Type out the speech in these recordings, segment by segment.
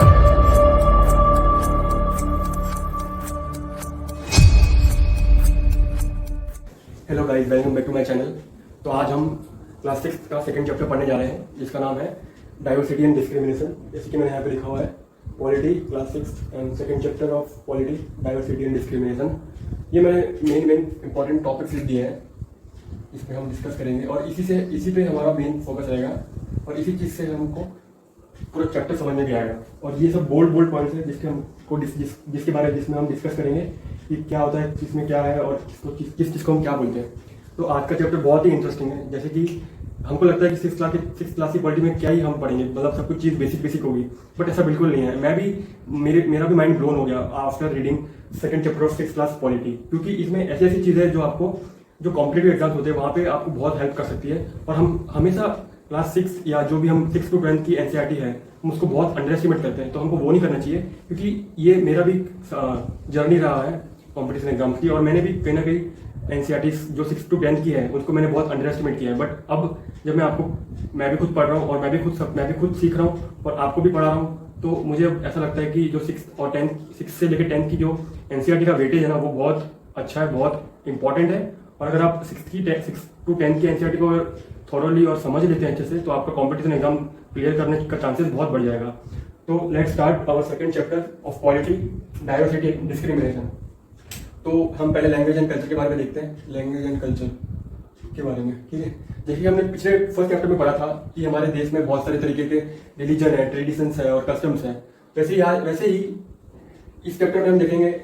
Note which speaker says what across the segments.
Speaker 1: Hello guys, welcome back to my channel. तो आज हम क्लास 6 का सेकंड चैप्टर पढ़ने जा रहे हैं, जिसका नाम है डाइवर्सिटी एंड डिस्क्रिमिनेशन। जैसे कि मैंने यहाँ पे लिखा हुआ है polity, class 6 and second chapter of polity, diversity and discrimination. ये मैंने मेन इंपॉर्टेंट टॉपिक्स लिख दिए हैं, इसमें हम डिस्कस करेंगे और इसी पे हमारा मेन फोकस रहेगा और इसी चीज़ से हमको पूरा चैप्टर समझ में भी आएगा। और ये सब बोल्ड पॉइंट्स है जिसके बारे में जिसमें हम डिस्कस करेंगे कि क्या होता है, किसमें क्या है और किस चीज़ को हम क्या बोलते हैं। तो आज का चैप्टर बहुत ही इंटरेस्टिंग है। जैसे कि हमको लगता है कि सिक्स क्लास की पॉलिटी में क्या ही हम पढ़ेंगे, मतलब सब कुछ चीज़ बेसिक होगी, बट ऐसा बिल्कुल नहीं है। मेरा भी माइंड ब्लोन हो गया after reading second chapter of six class polity, क्योंकि इसमें ऐसी ऐसी चीज़ें हैं जो आपको जो कॉम्पिटेटिव एग्जाम्स होते हैं वहाँ पे आपको बहुत हेल्प कर सकती है। और हम हमेशा क्लास 6 या जो भी हम 6 to 12 की एनसीईआरटी है हम उसको बहुत अंडर एस्टिमेट करते हैं, तो हमको वो नहीं करना चाहिए, क्योंकि ये मेरा भी जर्नी रहा है कॉम्पिटिशन एग्जाम्स की। और मैंने भी कहीं ना कहीं एनसीईआरटी जो 6 to 10 की है उसको मैंने बहुत अंडर एस्टिमेट किया है। बट अब जब मैं भी खुद पढ़ रहा हूँ और मैं भी खुद सीख रहा हूँ और आपको भी पढ़ा रहा हूँ, तो मुझे अब ऐसा लगता है कि जो 6 से लेकर 10 की जो एनसीईआरटी का वेटेज है ना, वो बहुत अच्छा है, बहुत इंपॉर्टेंट है। और अगर आप 6 to 10 की एनसीईआरटी को थॉरोली और समझ लेते हैं अच्छे से, तो आपका कॉम्पिटिशन एग्जाम क्लियर करने का चांसेस बहुत बढ़ जाएगा। तो let's start our second chapter of polity, diversity and discrimination. तो हम पहले लैंग्वेज एंड कल्चर के बारे में देखते हैं, लैंग्वेज एंड कल्चर के बारे में। ठीक है, जैसे कि हमने पिछले फर्स्ट चैप्टर में पढ़ा था कि हमारे देश में बहुत सारे तरीके के रिलीजन है, ट्रेडिशंस है और कस्टम्स है। वैसे ही इस चैप्टर में हम देखेंगे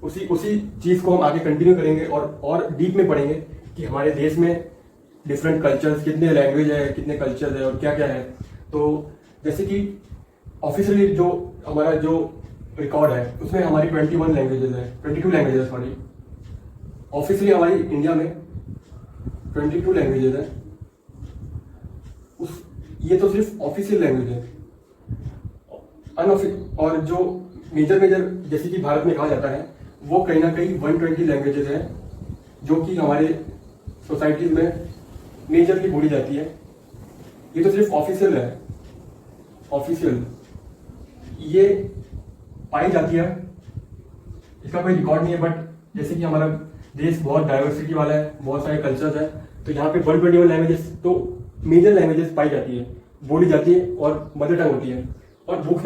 Speaker 1: उसी चीज़ को हम आगे कंटिन्यू करेंगे और डीप में पढ़ेंगे कि हमारे देश में डिफरेंट कल्चर्स, कितने लैंग्वेज है, कितने कल्चर्स है और क्या क्या है। तो जैसे कि ऑफिशियली जो हमारा जो रिकॉर्ड है उसमें हमारी 21 लैंग्वेजेस है, 22 लैंग्वेजेस सॉरी। ऑफिशियली हमारी इंडिया में 22 लैंग्वेजेस है। ये तो सिर्फ ऑफिशियल लैंग्वेज है। और जो मेजर जैसे कि भारत में कहा जाता है वो कहीं ना कहीं 120 लैंग्वेजेस है, जो कि हमारे सोसाइटीज में मेजरली बोली जाती है। ये तो सिर्फ ऑफिशियल है, ऑफिशियल ये पाई जाती है, इसका कोई रिकॉर्ड नहीं है। बट जैसे कि हमारा देश बहुत डाइवर्सिटी वाला है, बहुत सारे कल्चर्स है, तो यहाँ पे 121 लैंग्वेजेस तो मेजर लैंग्वेजेस पाई जाती है, बोली जाती है और मदर टंग होती है। और बुक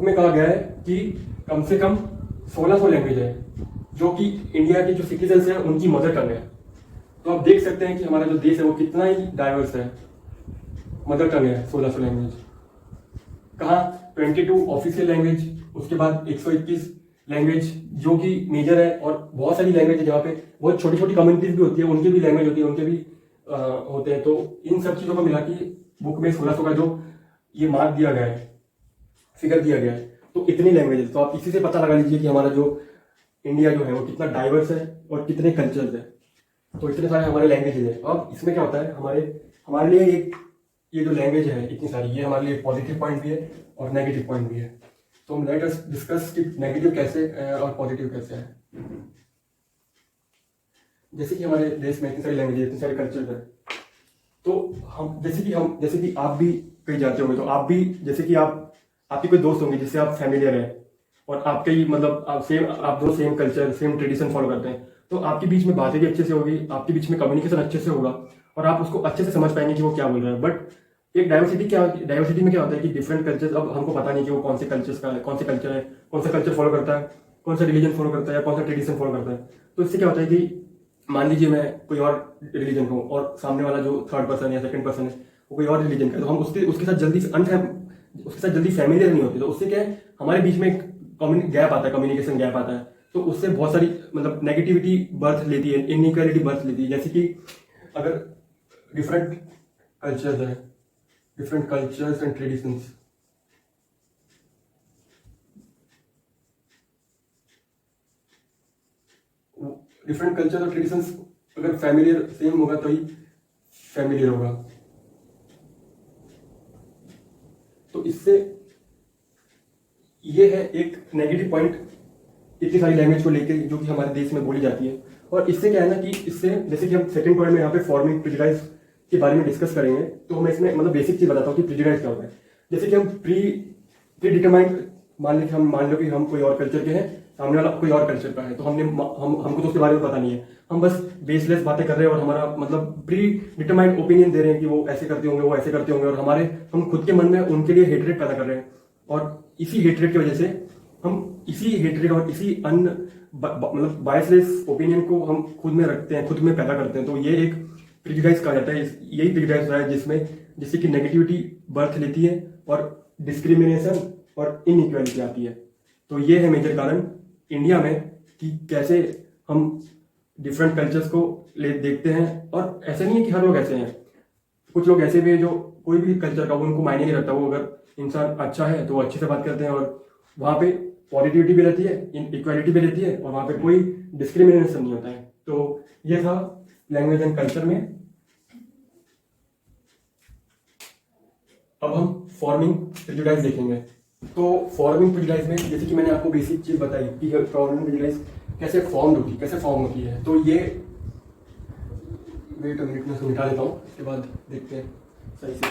Speaker 1: में कहा गया है कि कम से कम 1600 लैंग्वेज है, जो कि इंडिया के जो सिटीजन्स हैं उनकी मदर टंग है। तो आप देख सकते हैं कि हमारा जो देश है वो कितना ही डाइवर्स है। मदर टंग है 1600 लैंग्वेज, कहाँ 22 ऑफिशियल लैंग्वेज, उसके बाद 121 लैंग्वेज जो कि मेजर है, और बहुत सारी लैंग्वेज है जहाँ पे बहुत छोटी छोटी कम्युनिटीज भी होती है, उनकी भी लैंग्वेज होती है, उनके भी होते हैं। तो इन सब चीज़ों को मिला के बुक में 1600 का जो ये मार्क दिया गया है, फिगर दिया गया है, तो इतनी लैंग्वेजेस। तो आप इसी से पता लगा लीजिए कि हमारा जो इंडिया जो है वो कितना डाइवर्स है और कितने कल्चर्स है। तो इतने सारे हमारे लैंग्वेजेज है। अब इसमें क्या होता है, हमारे लिए ये जो लैंग्वेज है इतनी सारी, ये हमारे लिए पॉजिटिव पॉइंट भी है और नेगेटिव पॉइंट भी है। तो हम लेट अस डिस्कस कि नेगेटिव कैसे और पॉजिटिव कैसे है। जैसे कि हमारे देश में इतनी सारी लैंग्वेज, इतने सारे कल्चर है, तो जैसे कि आप भी कहीं जाते होंगे, तो आप भी जैसे कि आपके कोई दोस्त होंगे जिससे आप फैमिलियर हैं और आपके ही मतलब आप दोनों same culture, same tradition follow करते हैं, तो आपके बीच में बातें भी अच्छे से होगी, आपके बीच में कम्युनिकेशन अच्छे से होगा और आप उसको अच्छे से समझ पाएंगे कि वो क्या बोल रहा है। बट एक डाइवर्सिटी में क्या होता है कि डिफरेंट कल्चर्स, अब हमको पता नहीं कि वो कौन से कल्चर है, कौन सा कल्चर फॉलो करता है, कौन सा रिलीजन फॉलो करता है या कौन सा ट्रेडिशन फॉलो करता है। तो इससे क्या होता है कि मान लीजिए मैं कोई और रिलीजन हूँ और सामने वाला जो थर्ड पर्सन या सेकंड पर्सन है वो कोई और रिलीजन का है, तो हम उसके साथ जल्दी फैमिलियर नहीं होते। तो उससे क्या है, हमारे बीच में गैप आता है, कम्युनिकेशन गैप आता है। तो उससे बहुत सारी मतलब नेगेटिविटी बर्थ लेती है, इनइक्वालिटी बर्थ लेती है। जैसे कि अगर different cultures and traditions, different culture और ट्रेडिशंस अगर फैमिलियर सेम होगा तो ही फैमिलियर होगा। तो इससे ये है एक नेगेटिव पॉइंट इतनी सारी लैंग्वेज को लेकर जो कि हमारे देश में बोली जाती है। और इससे क्या है ना कि इससे जैसे कि हम सेकंड पॉइंट में यहाँ पे फॉर्मिंग प्रेजुडाइज के बारे में डिस्कस करेंगे, तो मैं इसमें मतलब बेसिक चीज बताता हूँ कि प्रेजुडाइज क्या होता है। जैसे कि हम प्री डिटरमाइंड, मान लो कि हम कोई और कल्चर के हैं, सामने वाला कोई और कल्चर का है, तो हमको तो उसके बारे में पता नहीं है, हम बस बेसलेस बातें कर रहे हैं और हमारा मतलब प्री डिटरमाइंड ओपिनियन दे रहे हैं कि वो ऐसे करते होंगे, वो ऐसे करते होंगे, और हम खुद के मन में उनके लिए हेटरेट पैदा कर रहे हैं। और इसी हेटरेट की वजह से हम इसी हेटरेट और इसी मतलब बायसलेस ओपिनियन को हम खुद में रखते हैं, खुद में पैदा करते हैं। तो ये एक प्रिजुडाइज कहा जाता है। यही प्रिजुडाइज है जिसमें जिससे कि नेगेटिविटी बर्थ लेती है और डिस्क्रिमिनेशन और इनइक्वालिटी आती है। तो ये है मेजर कारण इंडिया में कि कैसे हम डिफरेंट कल्चर्स को देखते हैं। और ऐसा नहीं है कि हर लोग ऐसे हैं, कुछ लोग ऐसे भी हैं जो कोई भी कल्चर का उनको मायने नहीं रखता, वो अगर इंसान अच्छा है तो वो अच्छे से बात करते हैं और वहाँ पे पॉजिटिविटी भी रहती है, इक्वालिटी भी रहती है और वहाँ पे कोई डिस्क्रिमिनेशन नहीं होता है। तो ये था लैंग्वेज एंड कल्चर में। अब हम फॉर्मिंग प्रेजुडाइज देखेंगे। तो फॉर्मिंग प्रेजुडाइज में जैसे कि मैंने आपको बेसिक चीज बताई कि फॉर्मिंग प्रेजुडाइज कैसे फॉर्म होती है। तो ये वेट मिनट में मिटा देता हूँ, उसके बाद देखते हैं सही से।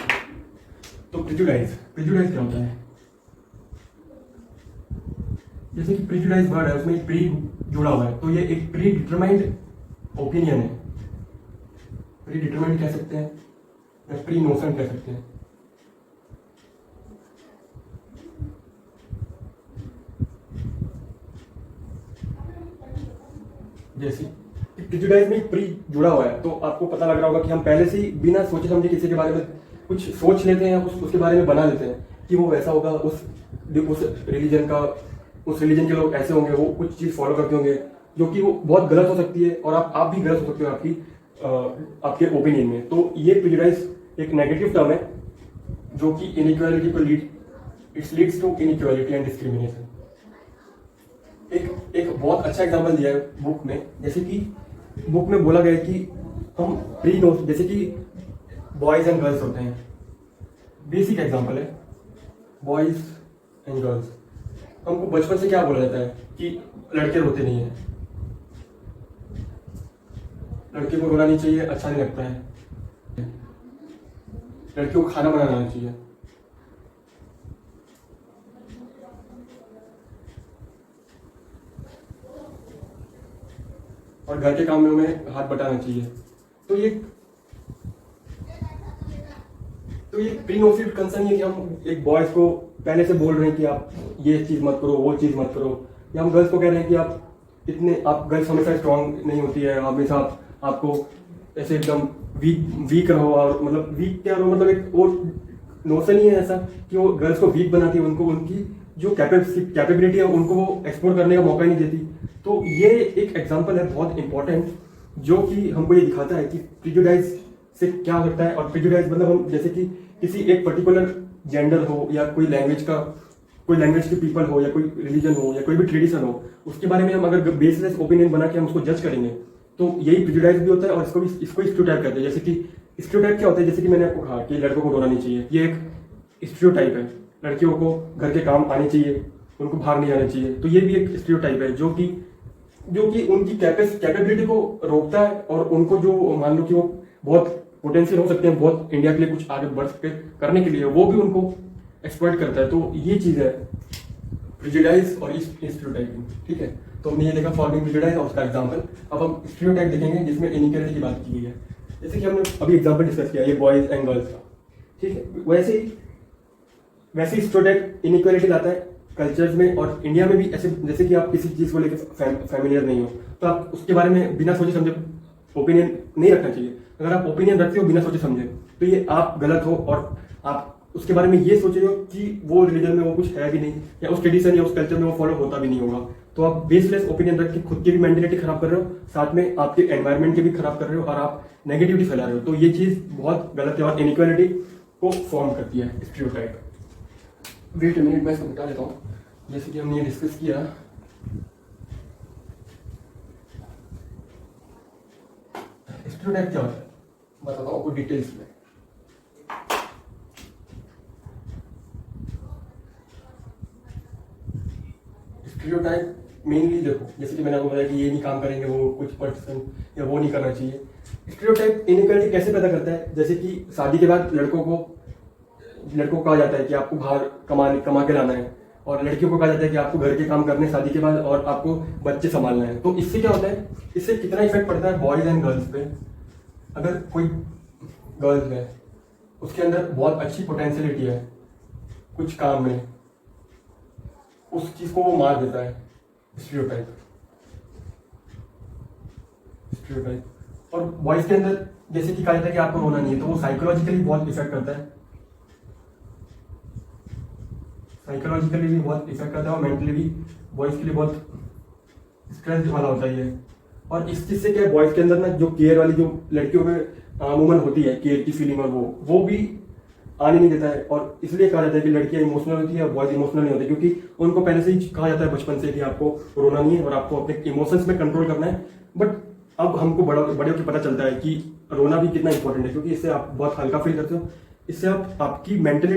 Speaker 1: तो प्रेजुडाइज क्या होता है? जैसे कि प्रेजुडाइज वर्ड है, उसमें प्री जुड़ा हुआ है, तो ये एक प्री डिटरमाइंड ओपिनियन है। प्री डिटरमाइंड कह सकते हैं या प्री नोशन कह सकते हैं। जैसे प्रेजुडाइज में प्री जुड़ा हुआ है, तो आपको पता लग रहा होगा कि हम पहले से ही बिना सोचे समझे किसी के बारे में कुछ सोच लेते हैं, उसके बारे में बना लेते हैं कि वो वैसा होगा, उस रिलीजन के लोग ऐसे होंगे, वो कुछ चीज फॉलो करते होंगे जो कि वो बहुत गलत हो सकती है और आप भी गलत हो सकते हो आपके ओपिनियन में। तो ये प्रेजुडाइज एक नेगेटिव टर्म है जो कि इनइक्वालिटी को leads to inequality and discrimination. एक बहुत अच्छा एग्जांपल दिया है बुक में। जैसे कि बुक में बोला गया है कि हम जैसे कि बॉयज एंड गर्ल्स होते हैं, बेसिक एग्जांपल है बॉयज एंड गर्ल्स। हमको बचपन से क्या बोला जाता है कि लड़के रोते नहीं है, लड़के को रोना नहीं चाहिए, अच्छा नहीं लगता है, लड़कियों को खाना बनाना आना चाहिए, और घर के कामों में हाथ बटाना चाहिए। तो ये प्री नोटेड कंसर्न है कि हम एक बॉयज को पहले से बोल रहे हैं कि आप ये चीज मत करो, वो चीज मत करो, या हम गर्ल्स को कह रहे हैं कि आप गर्ल्स हमेशा स्ट्रांग नहीं होती है, हमेशा आपको ऐसे एकदम वीक रहो, और मतलब वीक क्या रहो, मतलब एक और नोशन ही है ऐसा कि वो गर्ल्स को वीक बनाती है, उनको उनकी जो कैपेबिलिटी है उनको वो एक्सप्लोर करने का मौका नहीं देती। तो ये एक एग्जाम्पल है बहुत इंपॉर्टेंट जो कि हमको ये दिखाता है कि प्रेजुडाइज से क्या होता है। और प्रेजुडाइज मतलब हम जैसे कि किसी एक पर्टिकुलर जेंडर हो या कोई लैंग्वेज के पीपल हो या कोई रिलीजन हो या कोई भी ट्रेडिशन हो, उसके बारे में हम अगर बेसलेस ओपिनियन बना के हम उसको जज करेंगे तो यही प्रेजुडाइज भी होता है। और इसको स्टीरियोटाइप कहते हैं। जैसे कि स्टीरियोटाइप क्या होता है, जैसे कि मैंने आपको कहा कि लड़कों को रोना नहीं चाहिए, ये एक स्टीरियोटाइप है। लड़कियों को घर के काम आने चाहिए, उनको बाहर नहीं आना चाहिए, तो ये भी एक स्टीरियोटाइप है जो कि उनकी कैपेबिलिटी को रोकता है। और उनको जो मान लो कि वो बहुत पोटेंशियल हो सकते हैं, बहुत इंडिया के लिए कुछ आगे बढ़ सकते करने के लिए, वो भी उनको एक्सप्लॉइट करता है। तो ये चीज है प्रेजुडाइज और स्टीरियोटाइपिंग। ठीक है, तो हमने ये देखा फॉर्मिंग प्रेजुडाइज और उसका एग्जांपल। अब हम स्टीरियोटाइप देखेंगे जिसमें इनइक्वालिटी की बात की गई है। जैसे कि हमने अभी एग्जांपल डिस्कस किया ये बॉयज एंड गर्ल्स का, ठीक है, वैसे ही स्टीरियोटाइप इनइक्वालिटी लाता है कल्चर्स में। और इंडिया में भी ऐसे, जैसे कि आप किसी चीज को लेकर फैमिलियर नहीं हो तो आप उसके बारे में बिना सोचे समझे ओपिनियन नहीं रखना चाहिए। अगर आप ओपिनियन रखते हो बिना सोचे समझे तो ये आप गलत हो, और आप उसके बारे में ये सोच रहे हो कि वो रिलीजन में वो कुछ है भी नहीं, या उस ट्रेडिशन या उस कल्चर में वो फॉलो होता भी नहीं होगा। तो आप बेसलेस ओपिनियन रख के खुद की भी मेंटेलिटी खराब कर रहे हो, साथ में आपके एनवायरमेंट के भी खराब कर रहे हो, और आप नेगेटिविटी फैला रहे हो। तो ये चीज बहुत गलत है और इनइक्वालिटी को फॉर्म करती है स्टीरियोटाइप। वेट मिनट मैं इसको बता देता हूँ। जैसे कि हमने ये डिस्कस किया, स्टीरियोटाइप क्या होता है बताता हूँ आपको डिटेल्स में। स्टीरियोटाइप मेनली देखो, जैसे कि मैंने आपको बताया कि ये नहीं काम करेंगे वो कुछ पर्सन, या वो नहीं करना चाहिए। स्टीरियोटाइप इनइक्वालिटी कैसे पैदा करता है, जैसे कि शादी के बाद लड़कों को लड़कों को कहा जाता है कि आपको बाहर कमा के लाना है, और लड़कियों को कहा जाता है कि आपको घर के काम करने शादी के बाद, और आपको बच्चे संभालना है। तो इससे क्या होता है, इससे कितना इफेक्ट पड़ता है बॉयज एंड गर्ल्स पे। अगर कोई गर्ल्स है, उसके अंदर बहुत अच्छी पोटेंशियलिटी है कुछ काम में, उस चीज को वो मार देता है स्टीरियोटाइप। और बॉयज के अंदर जैसे कि कहा जाता है कि आपको रोना नहीं है, तो वो साइकोलॉजिकली बहुत इफेक्ट करता है, साइकोलॉजिकली भी बहुत इफेक्ट करता है, और मेंटली भी बॉयज के लिए बहुत स्ट्रेस वाला होता है ये। और इस चीज से क्या है, बॉयज के अंदर ना जो केयर वाली जो लड़कियों में अमूमन होती है, केयर की फीलिंग, और वो भी आने नहीं देता है। और इसलिए कहा जाता है कि लड़कियां इमोशनल होती है और बॉयज इमोशनल नहीं होते, क्योंकि उनको पहले से ही कहा जाता है बचपन से कि आपको रोना नहीं है और आपको अपने इमोशंस में कंट्रोल करना है। बट अब हमको बड़े होकर पता चलता है कि रोना भी कितना इंपॉर्टेंट है, क्योंकि इससे आप बहुत हल्का फील करते हो, इससे आपकी मेंटल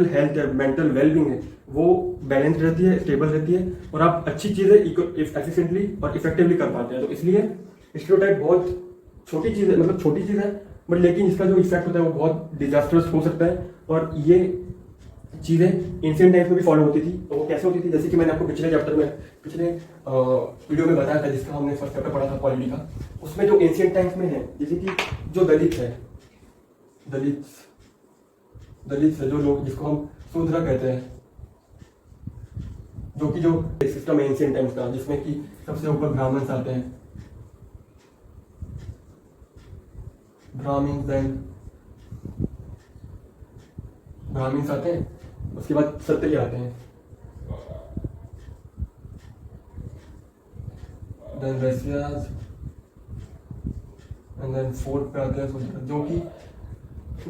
Speaker 1: हेल्थ है, मेंटल वेलबींग है, वो बैलेंस रहती है, स्टेबल रहती है, और आप अच्छी चीजें एफिशिएंटली और इफेक्टिवली कर पाते हैं। तो इसलिए स्टीरियोटाइप बहुत छोटी चीज है, मतलब छोटी चीज है, बट लेकिन इसका जो इफेक्ट होता है वो बहुत डिजास्टर्स हो सकता है। और ये चीजें एंशिएंट टाइम्स में भी फॉलो होती थी। तो वो कैसे होती थी, जैसे कि मैंने आपको पिछले वीडियो में बताया था, जिसका हमने फर्स्ट चैप्टर पढ़ा था पॉलिटी का, उसमें जो एंशिएंट टाइम्स में है, जैसे कि जो दलित है, जो लोग जिसको हम शूद्र कहते हैं, जो सिस्टम है एंशिएंट टाइम्स का, जिसमें कि सबसे ऊपर ब्राह्मण्स आते हैं, ब्राह्मण्स आते हैं, उसके बाद क्षत्रिय आते हैं, देन वैश्यास, एंड देन फोर्थ पे आते हैं शूद्र, जो कि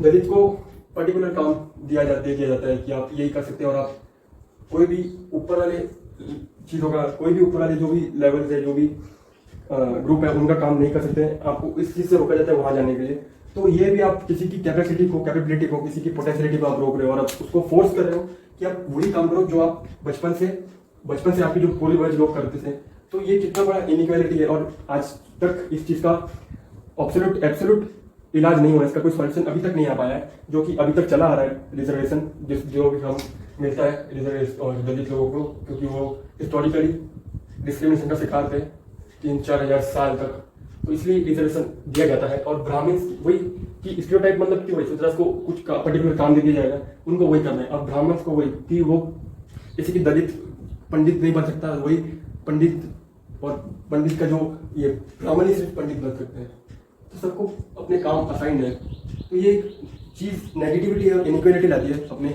Speaker 1: दलित को पर्टिकुलर काम दिया जाता है कि आप यही कर सकते हैं, और आप कोई भी ऊपर वाले चीज़ों का, कोई भी ऊपर वाले जो भी लेवल है, जो भी ग्रुप है, उनका काम नहीं कर सकते हैं, आपको इस चीज़ से रोका जाता है वहाँ जाने के लिए। तो ये भी आप किसी की कैपेबिलिटी को, किसी की पोटेंशियलिटी को आप रोक रहे हो, और आप उसको फोर्स कर रहे हो कि आप वही काम करो जो आप बचपन से आपकी जो पूरी वर्ष लोग करते थे। तो ये कितना बड़ा इनइक्वालिटी है, और आज तक इस चीज़ का एब्सोल्यूट इलाज नहीं हुआ, इसका कोई सॉल्यूशन अभी तक नहीं आ पाया है, जो कि अभी तक चला आ रहा है। रिजर्वेशन जो भी हम मिलता है रिजर्वेशन और दलित लोगों को, क्योंकि वो हिस्टोरिकली डिस्क्रिमिनेशन का शिकार थे 3-4 हज़ार साल तक, तो इसलिए रिजर्वेशन दिया जाता है। और ब्राह्मण वही कि स्टीरियोटाइप मतलब कि वही शूद्र को कुछ पर्टिकुलर काम दे दिया जाएगा, उनको वही करना है। अब ब्राह्मण को वही कि वो जैसे कि दलित पंडित नहीं बन सकता, वही पंडित, और पंडित का जो ये ब्राह्मण ही सिर्फ पंडित बन सकते हैं, तो सबको अपने काम असाइंड है। तो ये चीज़ नेगेटिविटी और इनइक्वालिटी लाती है अपने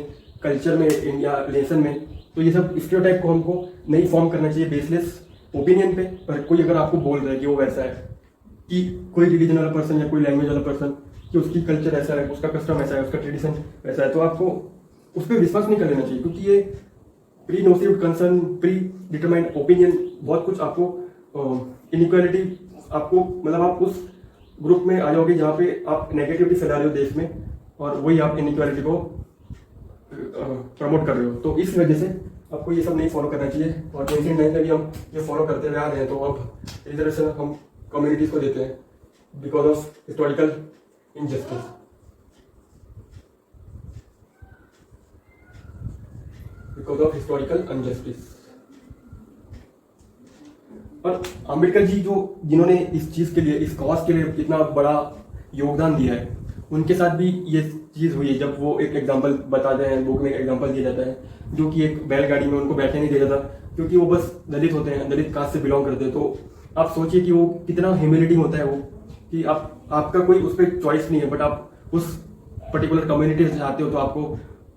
Speaker 1: कल्चर में या रिलेशन में। तो ये सब स्टीरियोटाइप को हमको नहीं फॉर्म करना चाहिए बेसलेस ओपिनियन पे। पर कोई अगर आपको बोल रहा है कि वो वैसा है, कि कोई रिलीजन वाला पर्सन या कोई लैंग्वेज वाला पर्सन, कि उसकी कल्चर ऐसा है, उसका कस्टम ऐसा है, उसका ट्रेडिशन वैसा है, तो आपको उस पर विश्वास नहीं कर लेना चाहिए, क्योंकि ये प्री नोसिव कंसर्न, प्री डिटरमाइंड ओपिनियन, बहुत कुछ आपको इनइक्वालिटी, आपको मतलब आप उस ग्रुप में आ जाओगे जहाँ पे आप नेगेटिविटी फैला रहे हो देश में, और वही आप इनइक्वालिटी को प्रमोट कर रहे हो। तो इस वजह से आपको ये सब नहीं फॉलो करना चाहिए। और एंशिएंट टाइम में भी हम ये फॉलो करते हुए आ रहे हैं। तो अब रिजर्वेशन हम कम्युनिटीज को देते हैं बिकॉज ऑफ हिस्टोरिकल इनजस्टिस। और अम्बेडकर जी जिन्होंने इस चीज के लिए, इस कॉज के लिए इतना बड़ा योगदान दिया है, उनके साथ भी ये चीज हुई है। जब वो एक एग्जांपल बताते हैं, बुक में एक एग्जांपल दिया जाता है, जो कि एक बैलगाड़ी में उनको बैठने नहीं दिया जाता, क्योंकि वो बस दलित होते हैं, दलित कास्ट से बिलोंग करते हैं। तो आप सोचिए कि वो कितना ह्यूमिलिटी होता है, वो कि आपका कोई उस पर चॉइस नहीं है, बट आप उस पर्टिकुलर कम्युनिटी से आते हो, तो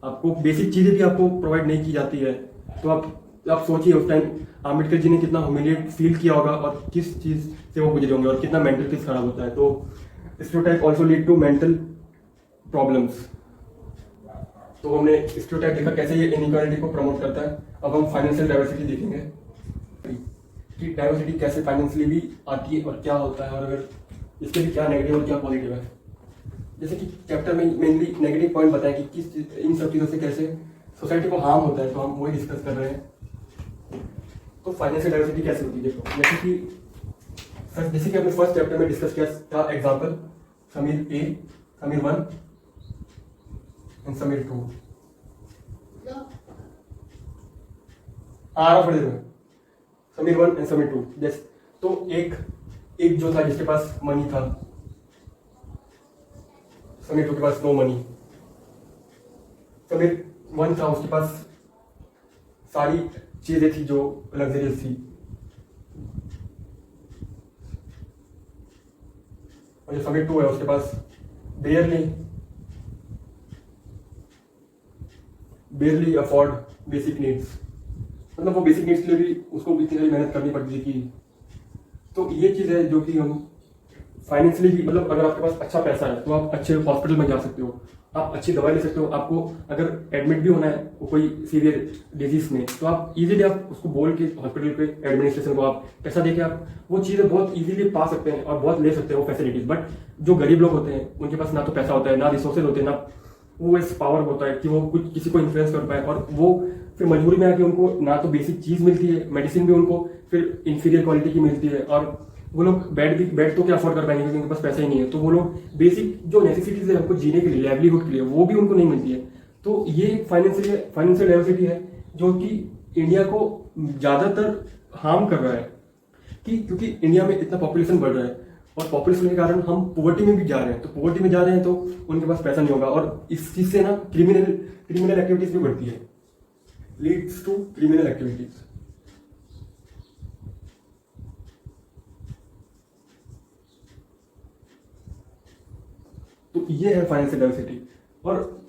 Speaker 1: आपको बेसिक चीजें भी आपको प्रोवाइड नहीं की जाती है। तो आप सोचिए उस टाइम अम्बेडकर जी ने कितना ह्यूमिलिएट फील किया होगा, और किस चीज से वो गुजरे होंगे, और कितना मेंटल पीस खराब होता है। तो stereotype also lead to mental problems. तो हमने स्टीरियोटाइप देखा कैसे ये इनइक्वालिटी को प्रमोट करता है। अब हम फाइनेंशियल डाइवर्सिटी देखेंगे कि डाइवर्सिटी कैसे फाइनेंशियली भी आती है और क्या होता है, और अगर इसके भी क्या नेगेटिव और क्या पॉजिटिव है। जैसे कि चैप्टर में मेनली नेगेटिव पॉइंट बताया कि किस इन सब चीज़ों से कैसे सोसाइटी को हार्म होता है, तो हम वही डिस्कस कर रहे हैं। तो फाइनेंशियल डाइवर्सिटी कैसे होती है, देखो जैसे कि हमने फर्स्ट चैप्टर में डिस्कस किया था एग्जांपल समीर 1, and submit 2. आ रहा पढ़े में समीर 1 and समीर 2. जैसे तो एक जो था जिसके पास मनी था, समीर 2 के पास नो मनी. समीर 1 था, उसके पास सारी चीजें थी जो लग्जरियस थी, और जो समीर 2 है उसके पास बेयरली अफोर्ड बेसिक नीड्स. मतलब वो बेसिक नीड्स के लिए भी उसको इतनी सारी मेहनत करनी पड़ती थी. तो ये चीज़ है जो कि हम फाइनेंशियली भी, मतलब अगर आपके पास अच्छा पैसा है तो आप अच्छे हॉस्पिटल में जा सकते हो, आप अच्छी दवाई ले सकते हो. आपको अगर एडमिट भी होना है कोई सीवियर डिजीज में, तो आप इजीली आप उसको बोल के हॉस्पिटल पे एडमिनिस्ट्रेशन को आप पैसा देके आप वो चीज़ें बहुत इजीली पा सकते हैं और बहुत ले सकते हैं वो फैसिलिटीज. बट जो गरीब लोग होते हैं उनके पास ना तो पैसा होता है, ना रिसोर्सेज होते हैं, ना वो इस पावर होता है कि वो कुछ किसी को इन्फ्लुएंस कर पाए, और वो फिर मजबूरी में आके उनको ना तो बेसिक चीज़ मिलती है, मेडिसिन भी उनको फिर इंफीरियर क्वालिटी की मिलती है, और वो लोग बेड तो क्या अफोर्ड कर पाएंगे क्योंकि उनके पास पैसा ही नहीं है. तो वो लोग बेसिक जो नेसेसिटीज है हमको जीने के लिए, लाइवलीहुड के लिए, वो भी उनको नहीं मिलती है. तो ये एक फाइनेंशियल डाइवर्सिटी है जो कि इंडिया को ज़्यादातर हार्म कर रहा है, कि क्योंकि इंडिया में इतना पॉपुलेशन बढ़ रहा है और पॉपुलेशन के कारण हम पॉवर्टी में भी जा रहे हैं. तो पॉवर्टी में जा रहे हैं तो उनके पास पैसा नहीं होगा, और इस चीज़ से ना क्रिमिनल एक्टिविटीज भी बढ़ती है, लीड्स टू क्रिमिनल एक्टिविटीज. तो ये है फाइनेंशियल डाइवर्सिटी, और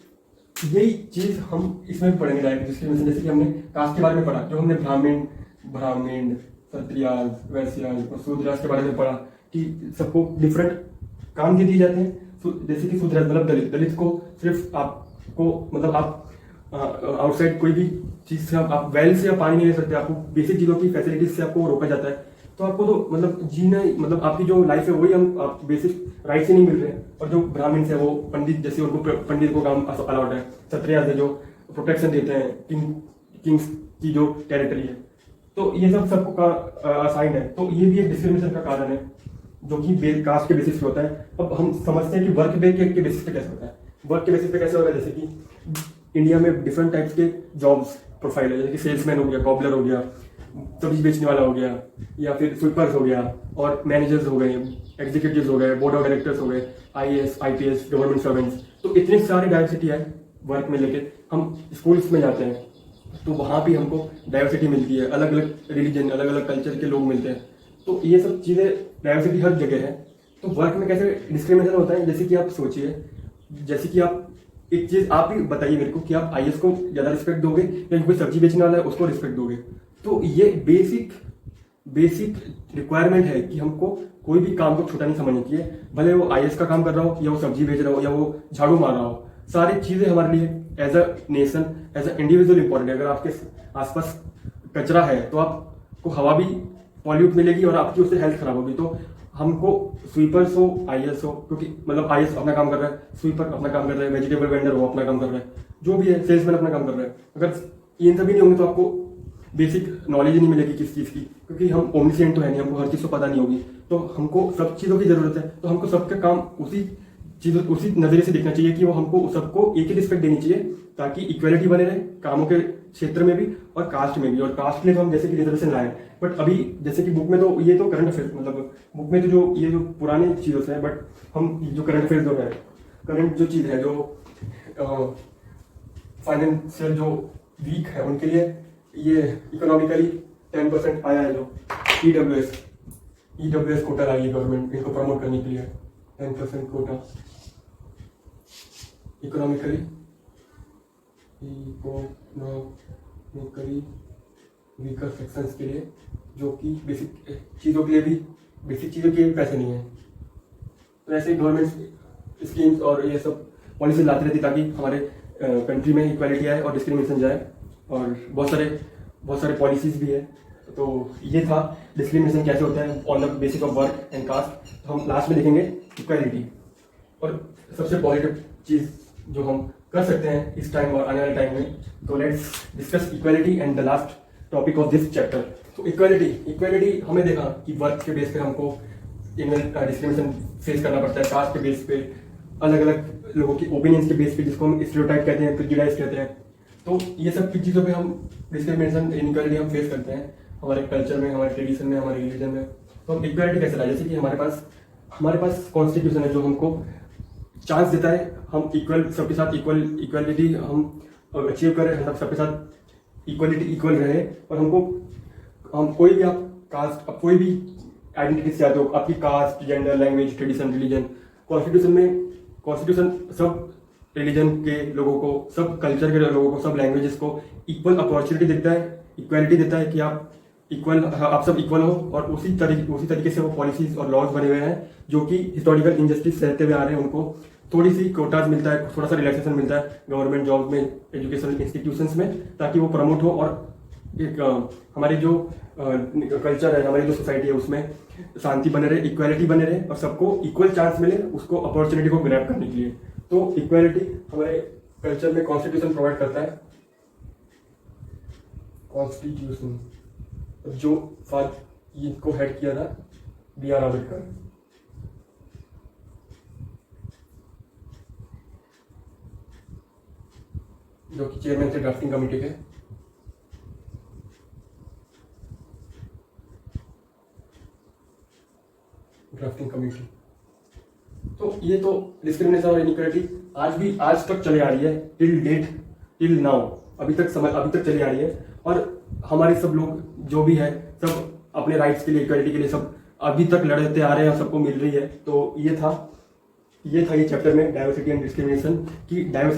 Speaker 1: यही चीज हम इसमें भी पढ़ेंगे डायरेक्ट डिस्क्रिमिनेशन. जैसे कि हमने कास्ट के बारे में पढ़ा, जो हमने ब्राह्मण, क्षत्रियाज, वैश्याज और शूद्राज के बारे में पढ़ा कि सबको डिफरेंट काम दे दिए जाते हैं. जैसे कि शूद्राज मतलब दलित को सिर्फ आपको, मतलब आप आउटसाइड कोई भी चीज से आप वेल से आप पानी नहीं ले सकते, आपको बेसिक चीजों की फैसिलिटीज से आपको रोका जाता है. तो आपको तो मतलब जीना, मतलब आपकी जो लाइफ है वही हम आप बेसिक राइट से नहीं मिल रहे हैं. और जो ब्राह्मण है वो पंडित, जैसे उनको पंडित को काम अलाउड है. क्षत्रियाज है जो प्रोटेक्शन देते हैं किंग्स की जो टेरिटरी है. तो ये सबको असाइन है. तो ये भी एक डिस्क्रिमिनेशन का कारण है जो कि कास्ट के बेसिस पे होता है. अब हम समझते हैं कि वर्क के बेसिस पे कैसे होता है. वर्क के बेसिस पे कैसे होगा, जैसे कि इंडिया में डिफरेंट टाइप्स के जॉब्स प्रोफाइल है, जैसे कि सेल्समैन हो गया, कॉबलर हो गया, सब्जी बेचने वाला हो गया, या फिर स्वीपर्स हो गया, और मैनेजर्स हो गए, एग्जीक्यूटिव्स हो गए, बोर्ड ऑफ डायरेक्टर्स हो गए, IAS, IPS, गवर्नमेंट सर्वेंट्स. तो इतनी सारी डाइवर्सिटी है वर्क में. लेके हम स्कूल्स में जाते हैं तो वहाँ भी हमको डाइवर्सिटी मिलती है, अलग अलग रिलीजन, अलग अलग कल्चर के लोग मिलते हैं. तो ये सब चीज़ें, डाइवर्सिटी हर जगह है. तो वर्क में कैसे डिस्क्रिमिनेशन होता है, जैसे कि आप सोचिए, जैसे कि आप एक चीज़ आप ही बताइए मेरे को कि आप IAS को ज़्यादा रिस्पेक्ट दोगे या कोई सब्जी बेचने वाला है उसको रिस्पेक्ट दोगे. तो ये बेसिक रिक्वायरमेंट है कि हमको कोई भी काम को छोटा नहीं समझना चाहिए, भले वो IAS का काम कर रहा हो या वो सब्जी बेच रहा हो या वो झाड़ू मार रहा हो. सारी चीज़ें हमारे लिए as a nation, as a individual important है. अगर आपके आसपास कचरा है तो आपको हवा भी पॉल्यूट मिलेगी और आपकी उससे हेल्थ खराब होगी. तो हमको स्वीपर्स हो, IAS हो, क्योंकि मतलब IAS अपना काम कर रहा है, स्वीपर अपना काम कर रहा है, वेजिटेबल वेंडर हो अपना काम कर रहा है, जो भी है सेल्समैन अपना काम कर रहा है. अगर इन सभी नहीं होंगे तो आपको बेसिक नॉलेज नहीं मिलेगी किस चीज़ की, क्योंकि हम ओमनिसेंट तो है नहीं, हमको हर चीज़ तो पता नहीं होगी. तो हमको सब चीज़ों की ज़रूरत है. तो हमको सबका काम उसी नज़रिए से देखना चाहिए कि वो हमको सबको एक ही रिस्पेक्ट देनी चाहिए, ताकि इक्वलिटी बने रहे कामों के क्षेत्र में भी और कास्ट में भी. और कास्ट के लिए तो हम जैसे कि रिजर्वेशन लाए, बट अभी जैसे कि बुक में तो ये तो करंट अफेयर्स, मतलब बुक में तो जो ये जो पुराने चीज़ों से है, बट हम जो करंट अफेयर्स जो है, करंट जो चीज़ है, जो फाइनेंशियल जो वीक है उनके लिए ये इकोनॉमिकली 10% आया है. जो EWS कोटा लाई है गवर्नमेंट इनको प्रमोट करने के लिए, 10% कोटा इकोनॉमिकली वीकर सेक्शंस के लिए, जो कि बेसिक चीज़ों के लिए भी पैसे नहीं है. तो ऐसे गवर्नमेंट स्कीम्स और ये सब पॉलिसी लाती रहती ताकि हमारे कंट्री में इक्वालिटी आए और डिस्क्रिमिनेशन जाए. और बहुत सारे पॉलिसीज भी है. तो ये था डिस्क्रिमिनेशन कैसे होता है on the basis of work and caste. तो हम लास्ट में देखेंगे इक्वालिटी, और सबसे पॉजिटिव चीज़ जो हम कर सकते हैं इस टाइम और आने वाले टाइम में. तो let's discuss equality and the last topic of this chapter. तो इक्वालिटी हमें देखा कि वर्क के बेस पे हमको डिस्क्रिमिनेशन फेस करना पड़ता है, कास्ट के बेस पे अलग अलग लोगों की ओपिनियंस के बेस पे, जिसको हम स्टीरियोटाइप कहते हैं, प्रेजुडाइज कहते हैं। तो ये सब की चीज़ों पे हम डिस्क्रिमिनेशन, इनइक्वालिटी हम फेस करते हैं हमारे कल्चर में, हमारे ट्रेडिशन में, हमारे रिलीजन में। तो हम इक्वालिटी कैसे लाए? जैसे कि हमारे पास कॉन्स्टिट्यूशन है जो हमको चांस देता है हम इक्वल, सबके साथ इक्वलिटी हम अचीव करें, हम सबके साथ इक्वल रहे। और हम कोई भी, आप कास्ट, आप कोई भी आइडेंटिटी से आते हो, आपकी caste, gender, language, tradition, religion, constitution सब रिलीजन के लोगों को, सब कल्चर के लोगों को, सब लैंग्वेजेस को इक्वल अपॉर्चुनिटी देता है, इक्वालिटी देता है कि आप सब इक्वल हो। और उसी तरीके से वो पॉलिसीज और लॉज बने हुए हैं जो कि हिस्टोरिकल इनजस्टिस सहते हुए आ रहे हैं। उनको थोड़ी सी कोटाज मिलता है, थोड़ा सा रिलैक्सेशन मिलता है गवर्नमेंट जॉब में, एजुकेशनल इंस्टीट्यूशंस में, ताकि वो प्रमोट हो और एक हमारी जो कल्चर है, हमारी जो सोसाइटी है, उसमें शांति बने रहे, इक्वालिटी बने रहे और सबको इक्वल चांस मिले उसको अपॉर्चुनिटी को ग्रैब करने के लिए। तो इक्वालिटी हमारे कल्चर में कॉन्स्टिट्यूशन प्रोवाइड करता है। कॉन्स्टिट्यूशन जो इनको हेड किया था B.R. आम्बेडकर, जो कि चेयरमैन थे ड्राफ्टिंग कमेटी के। Drafting committee. तो ये तो डिस्क्रिमिनेशन और इनइक्वालिटी आज तक चली आ रही है, टिल नाउ, अभी तक चली आ रही है। और हमारे सब लोग जो भी है, सब अपने राइट्स के लिए, इक्वालिटी के लिए सब अभी तक लड़ते आ रहे हैं और सबको मिल रही है। तो ये था ये चैप्टर में डाइवर्सिटी एंड डिस्क्रिमिनेशन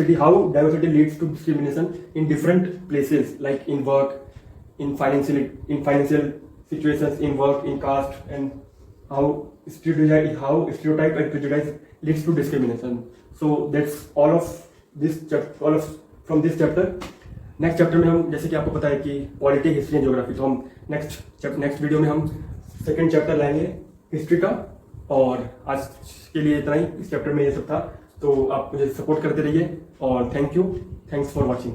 Speaker 1: की how diversity leads to discrimination in different places, like in work, in financial situations, in work, in caste, and how stereotype and prejudice leads to discrimination. So that's all from this chapter. Next chapter में हम, जैसे कि आपको पता है कि polity, history and geography, तो हम नेक्स्ट वीडियो में हम सेकंड चैप्टर लाएंगे हिस्ट्री का। और आज के लिए इतना ही, इस चैप्टर में ये सब था। तो आप मुझे सपोर्ट करते रहिए और थैंक्स फॉर वॉचिंग।